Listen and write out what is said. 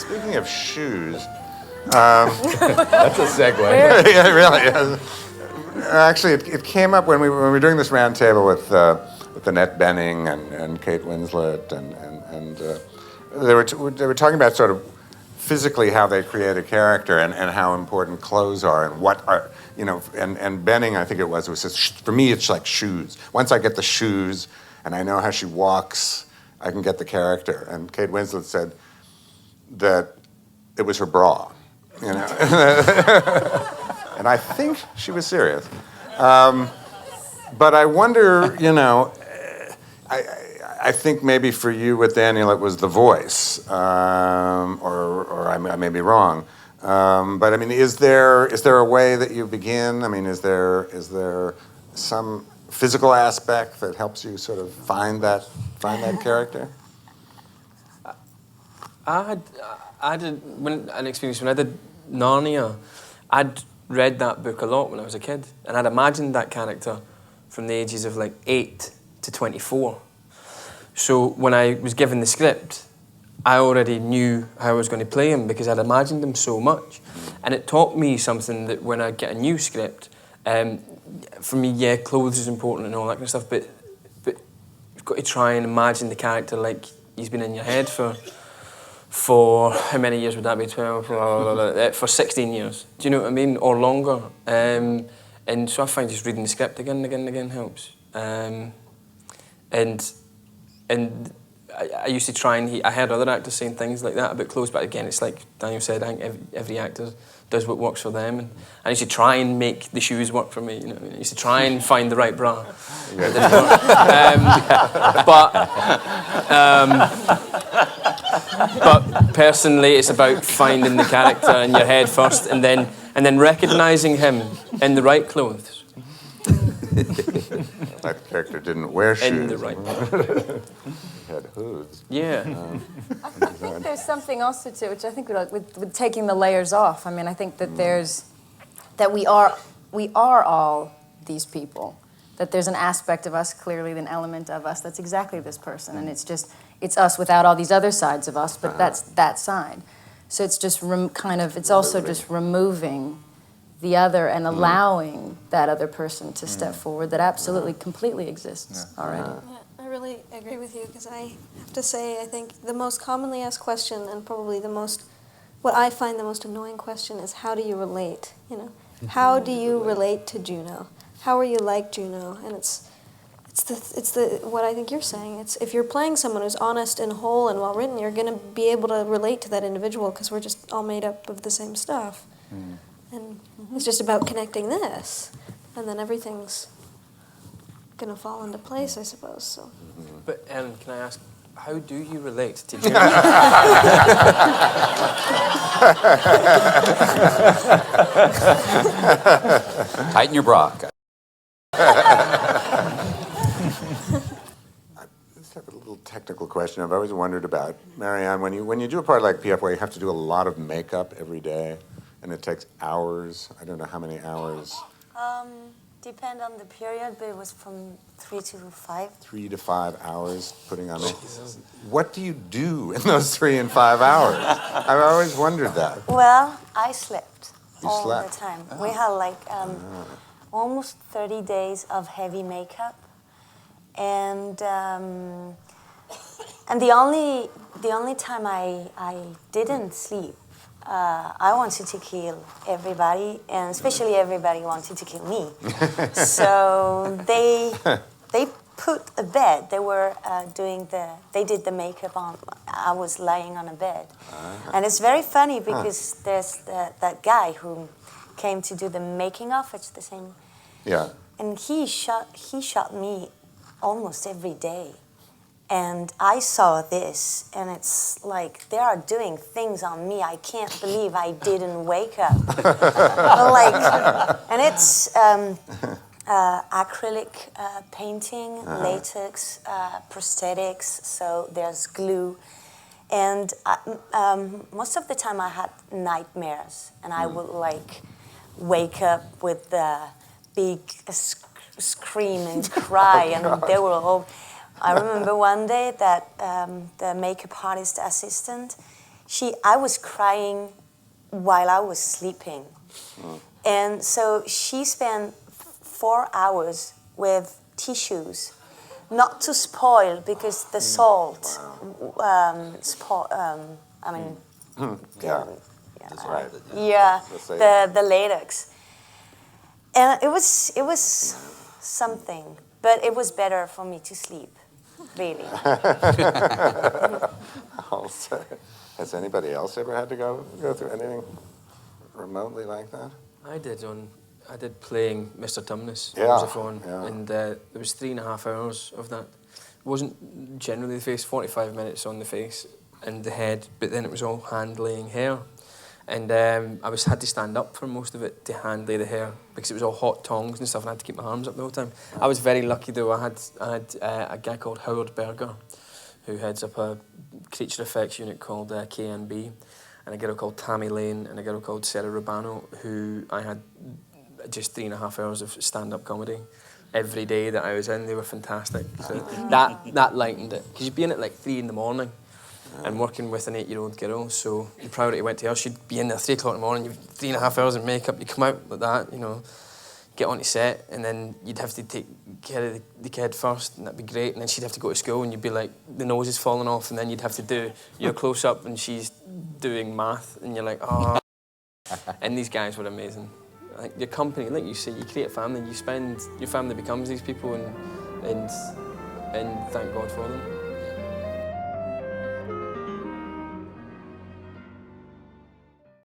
Speaking of shoes, that's a segue. yeah, it really is. Actually, it came up when we were doing this round table with Annette Bening and Kate Winslet, and they were talking about sort of physically how they create a character and how important clothes are and what are, you know, and Bening, I think it was says, for me it's like shoes. Once I get the shoes and I know how she walks, I can get the character. And Kate Winslet said that it was her bra, you know. And I think she was serious. But I wonder, you know, I think maybe for you with Daniel it was the voice, or I may be wrong. But I mean, is there a way that you begin? I mean, is there some physical aspect that helps you sort of find that character? I had an experience when I did Narnia. I'd read that book a lot when I was a kid, and I'd imagined that character from the ages of like 8 to 24. So when I was given the script, I already knew how I was going to play him because I'd imagined him so much. And it taught me something that when I get a new script, for me, yeah, clothes is important and all that kind of stuff, but you've got to try and imagine the character like he's been in your head for how many years would that be? 12, for 16 years. Do you know what I mean? Or longer. And so I find just reading the script again and again and again helps. And I used to try and I heard other actors saying things like that about clothes, but again, it's like Daniel said, I think every actor does what works for them. And I used to try and make the shoes work for me. You know, I used to try and find the right bra. It didn't work. But personally, it's about finding the character in your head first, and then recognizing him in the right clothes. That character didn't wear shoes. In the right clothes. He had hoods. Yeah. I think there's something also too, which I think with taking the layers off. I mean, I think that we are all these people. That there's an aspect of us, clearly an element of us that's exactly this person, and it's us without all these other sides of us, but that's that side. So it's just it's also just removing the other and allowing that other person to step forward that absolutely completely exists already. Yeah, I really agree with you, because I have to say, I think the most commonly asked question, and probably what I find the most annoying question, is how do you relate? You know, how do you relate to Juno? How are you like Juno? And it's what I think you're saying. It's if you're playing someone who's honest and whole and well written, you're going to be able to relate to that individual because we're just all made up of the same stuff. And it's just about connecting this, and then everything's going to fall into place, I suppose. So. But Ellen, can I ask, how do you relate to Juno? Tighten your bra. Let's have a little technical question I've always wondered about. Marion, when you do a part like PF where you have to do a lot of makeup every day, and it takes hours, I don't know how many hours. Depend on the period, but it was from 3 to 5. 3 to 5 hours putting on makeup. What do you do in those 3 and 5 hours? I've always wondered that. Well, I slept all slept? the time. We had like almost 30 days of heavy makeup, and the only time I didn't sleep, I wanted to kill everybody, and especially everybody wanted to kill me. So they put a bed. They were they did the makeup on. I was lying on a bed, and it's very funny because there's that guy who came to do the making of. It's the same. Yeah. And he shot me almost every day. And I saw this, and it's like they are doing things on me. I can't believe I didn't wake up. And it's acrylic painting, latex, prosthetics. So there's glue, and most of the time I had nightmares, and I would like wake up with the big scream and cry, and they were all. I remember one day that the makeup artist assistant, I was crying while I was sleeping. And so she spent 4 hours with tissues, not to spoil, because the salt, the latex. And it was something, but it was better for me to sleep, really. Has anybody else ever had to go through anything remotely like that? I did playing Mr. Tumnus Yeah, Josephine, yeah. and there was 3.5 hours of that. It wasn't generally the face, 45 minutes on the face and the head, but then it was all hand-laying hair. And I had to stand up for most of it to hand-lay the hair because it was all hot tongs and stuff, and I had to keep my arms up the whole time. I was very lucky though. I had a guy called Howard Berger, who heads up a creature effects unit called KNB, and a girl called Tammy Lane, and a girl called Sarah Rubano, who I had just 3.5 hours of stand-up comedy every day that I was in. They were fantastic. So that lightened it, because you'd be in at like 3 in the morning and working with an 8-year-old girl, so the priority went to her. She'd be in there 3 o'clock in the morning, you've 3.5 hours in makeup, you come out like that, you know, get onto set, and then you'd have to take care of the kid first, and that'd be great, and then she'd have to go to school, and you'd be like, the nose is falling off, and then you'd have to do your close-up, and she's doing math, and you're like, oh. And these guys were amazing. Like your company, like you say, you create a family, your family becomes these people, and thank God for them.